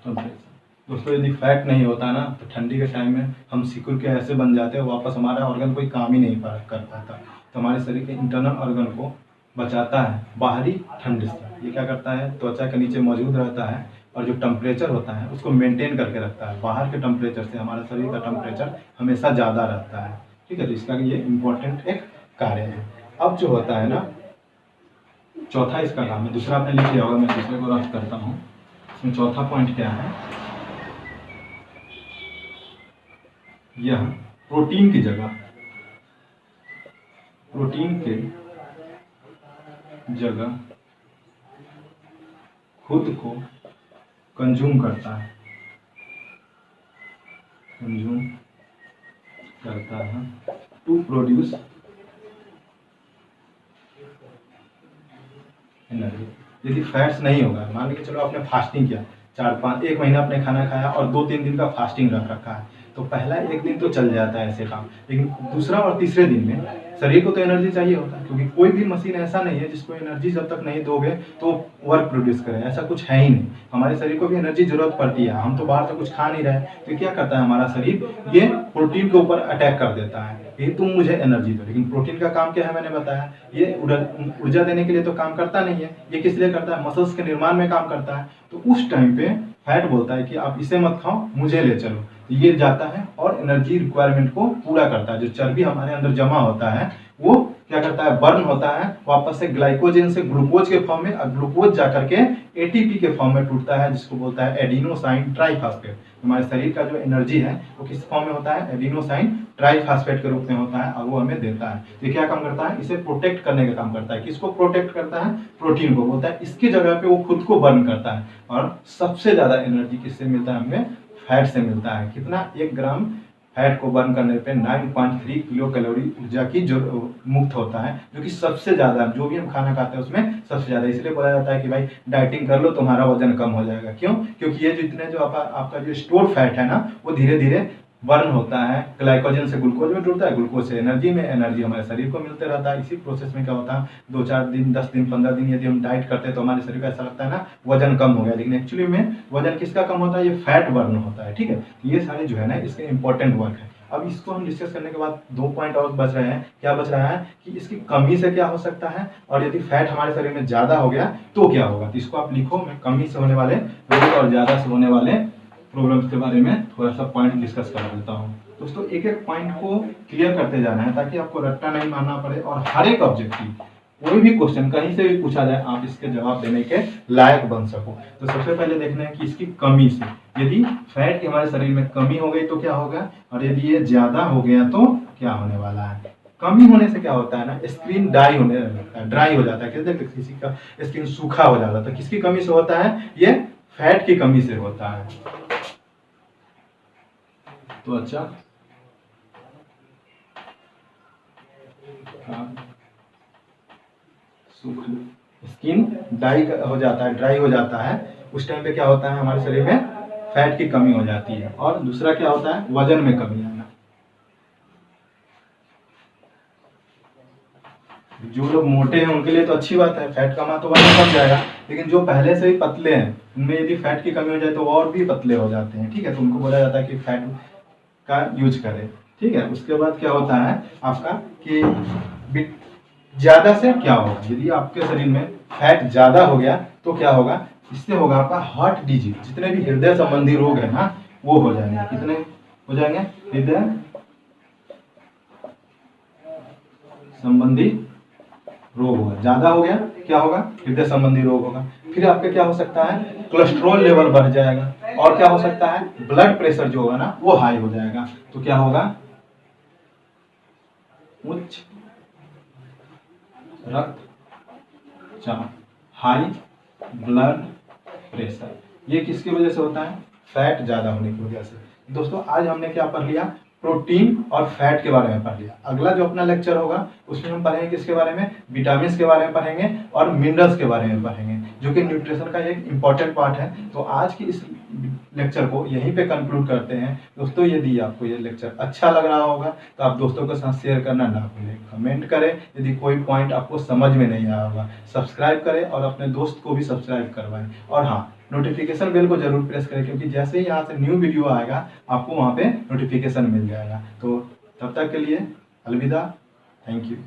temperature. दोस्तों यदि फैट नहीं होता ना तो ठंडी के टाइम में हम सिकुड़ के ऐसे बन जाते हैं, वापस हमारा ऑर्गन कोई काम ही नहीं कर पाता। तो हमारे शरीर के इंटरनल ऑर्गन को बचाता है बाहरी ठंड से। ये क्या करता है? त्वचा के नीचे मौजूद रहता है और जो टेम्परेचर होता है उसको मेंटेन करके रखता है। बाहर के टेम्परेचर से हमारे शरीर का टेम्परेचर हमेशा ज़्यादा रहता है। ठीक है, तो इसका ये इम्पोर्टेंट एक कार्य है। अब जो होता है ना, चौथा इसका काम है। दूसरा आपने लिख लिया होगा, मैं दूसरे को रफ करता हूँ। इसमें चौथा पॉइंट क्या है? यह प्रोटीन की जगह खुद को कंज्यूम करता है। To produce energy. यदि फैट्स नहीं होगा, मान लीजिए चलो आपने फास्टिंग किया, 1 महीना आपने खाना खाया और 2-3 दिन का फास्टिंग रख रखा है, तो पहला 1 दिन तो चल जाता है ऐसे काम, लेकिन दूसरा और तीसरे दिन में शरीर को तो एनर्जी चाहिए होता है, क्योंकि कोई भी मशीन ऐसा नहीं है जिसको एनर्जी जब तक नहीं दोगे तो वर्क प्रोड्यूस करे। ऐसा कुछ है ही नहीं। हमारे शरीर को भी एनर्जी जरूरत पड़ती है। हम तो बाहर से कुछ खा नहीं रहे, तो क्या करता है हमारा शरीर? ये प्रोटीन के ऊपर अटैक कर देता है कि तुम मुझे एनर्जी दो। लेकिन प्रोटीन का काम क्या है? मैंने बताया, ये ऊर्जा देने के लिए तो काम करता नहीं है। ये किस लिए करता है? मसल्स के निर्माण में काम करता है। तो उस टाइम पे फैट बोलता है कि आप इसे मत खाओ, मुझे ले चलो। तो ये जाता है और एनर्जी रिक्वायरमेंट को पूरा करता है। जो चर्बी हमारे अंदर जमा होता है वो क्या करता है? बर्न होता है, वापस से ग्लाइकोजन से ग्लूकोज के फॉर्म में, और ग्लूकोज जाकर के एटीपी के फॉर्म में टूटता है, जिसको बोलता है एडिनोसाइन ट्राइफॉस्फेट। हमारे शरीर का जो एनर्जी है वो किस फॉर्म में होता है? एडिनोसाइन ट्राइफॉस्फेट के रूप में होता है, और वो हमें देता है। तो क्या काम करता है? इसे प्रोटेक्ट करने का काम करता है। किसको प्रोटेक्ट करता है? प्रोटीन को। बोलता है इसकी जगह पे वो खुद को बर्न करता है। और सबसे ज्यादा एनर्जी किससे मिलता है? हमें फैट से मिलता है। कितना? 1 ग्राम फैट को बर्न करने पे 9.3 किलो कैलोरी ऊर्जा की जो मुक्त होता है, जो कि सबसे ज्यादा, जो भी हम खाना खाते हैं उसमें सबसे ज्यादा। इसलिए बोला जाता है कि भाई डाइटिंग कर लो, तुम्हारा वजन कम हो जाएगा। क्यों? क्योंकि ये जितने जो आपका जो स्टोर फैट है ना, वो धीरे धीरे बर्न होता है, ग्लाइकोजन से ग्लूकोज में जुड़ता है, ग्लूकोज से एनर्जी में, एनर्जी हमारे शरीर को मिलते रहता है। इसी प्रोसेस में क्या होता है? 2-4 दिन, 10 दिन, 15 दिन यदि हम डाइट करते हैं तो हमारे शरीर को ऐसा लगता है ना वजन कम हो गया, लेकिन एक्चुअली में वजन किसका कम होता है? ये फैट बर्न होता है। ठीक है, ये सारे जो है ना इसके इंपॉर्टेंट वर्क है। अब इसको हम डिस्कस करने के बाद 2 पॉइंट और बच रहे हैं। क्या बच रहा है? कि इसकी कमी से क्या हो सकता है, और यदि फैट हमारे शरीर में ज्यादा हो गया तो क्या होगा। तो इसको आप लिखो। मैं कमी से होने वाले रोग और ज्यादा से होने वाले प्रॉब्लम्स के बारे में थोड़ा सा पॉइंट डिस्कस कर देता हूँ। दोस्तों एक एक पॉइंट को क्लियर करते जाना है, ताकि आपको रट्टा नहीं मारना पड़े, और हर एक ऑब्जेक्टिव, कोई भी क्वेश्चन कहीं से भी पूछा जाए, आप इसके जवाब देने के लायक बन सको। तो सबसे पहले देखना है कि इसकी कमी से, यदि फैट की हमारे शरीर में कमी हो गई तो क्या होगा, और यदि ये ज्यादा हो गया तो क्या होने वाला है। कमी होने से क्या होता है ना, स्किन ड्राई होने लगता है, ड्राई हो जाता है। कहते हैं किसी का स्किन सूखा हो जाता है, तो किसकी कमी से होता है? ये फैट की कमी से होता है। तो अच्छा, स्किन ड्राई हो जाता है। उस टाइम पे क्या होता है? हमारे शरीर में फैट की कमी हो जाती है। और दूसरा क्या होता है? वजन में कमी आना। जो लोग मोटे हैं उनके लिए तो अच्छी बात है, फैट कमा तो वजन कम जाएगा, लेकिन जो पहले से ही पतले हैं उनमें यदि फैट की कमी हो जाए तो वो और भी पतले हो जाते हैं। ठीक है, तो उनको बोला जाता है कि फैट का यूज करें। ठीक है, उसके बाद क्या होता है आपका कि ज़्यादा से क्या होगा, यदि आपके शरीर में फैट ज़्यादा हो गया तो क्या होगा, इससे होगा आपका हार्ट डिजीज, जितने भी हृदय संबंधी रोग है ना वो हो जाएंगे। कितने हो जाएंगे, हृदय संबंधी रोग होगा, ज्यादा हो गया क्या होगा, हृदय संबंधी रोग होगा। फिर आपका क्या हो सकता है, कोलेस्ट्रॉल लेवल बढ़ जाएगा, और क्या हो सकता है, ब्लड प्रेशर जो होगा ना वो हाई हो जाएगा। तो क्या होगा, उच्च रक्तचाप, हाई ब्लड प्रेशर, ये किसकी वजह से होता है, फैट ज्यादा होने की वजह से। दोस्तों आज हमने क्या पढ़ लिया, प्रोटीन और फैट के बारे में पढ़ लिया। अगला जो अपना लेक्चर होगा उसमें हम पढ़ेंगे किसके बारे में, विटामिन के बारे में पढ़ेंगे और मिनरल्स के बारे में पढ़ेंगे, जो कि न्यूट्रिशन का एक इंपॉर्टेंट पार्ट है। तो आज की इस लेक्चर को यहीं पे कंक्लूड करते हैं। दोस्तों यदि आपको ये लेक्चर अच्छा लग रहा होगा तो आप दोस्तों के साथ शेयर करना ना भूलें, कमेंट करें यदि कोई पॉइंट आपको समझ में नहीं आया होगा, सब्सक्राइब करें और अपने दोस्त को भी सब्सक्राइब करवाएं, और हाँ नोटिफिकेशन बेल को जरूर प्रेस करें, क्योंकि जैसे ही यहाँ से न्यू वीडियो आएगा आपको वहाँ पे नोटिफिकेशन मिल जाएगा। तो तब तक के लिए अलविदा, थैंक यू।